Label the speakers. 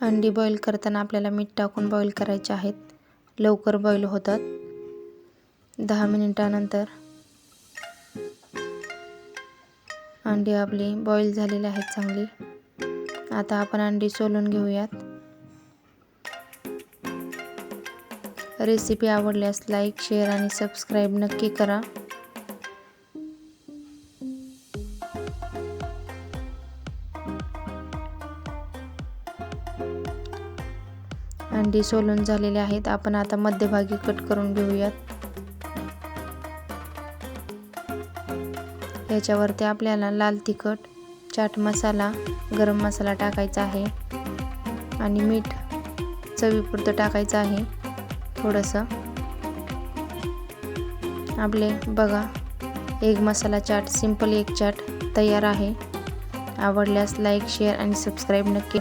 Speaker 1: अंडी बॉईल करताना आपल्याला मीठ टाकून बॉईल करायचे आहेत. लवकर बॉईल होतात. 10 मिनिटानंतर अंडी आपली बॉईल झालेली आहेत चांगली. आता आपण अंडी सोलून घेऊयात. रेसिपी आवडल्यास लाईक, शेअर आणि सबस्क्राईब नक्की करा. अंडी सोलून झालेले आहेत. आपण आता मध्यभागी कट करून घेऊयात. याच्यावरती आपल्याला लाल तिखट, चाट मसाला, गरम मसाला टाकायचा आहे आणि मीठ चवीपुरतं टाकायचं आहे थोडंसं. आपले बघा एग मसाला चाट, सिंपल एग चाट तयार आहे. आवडल्यास लाईक, शेअर आणि सबस्क्राईब नक्की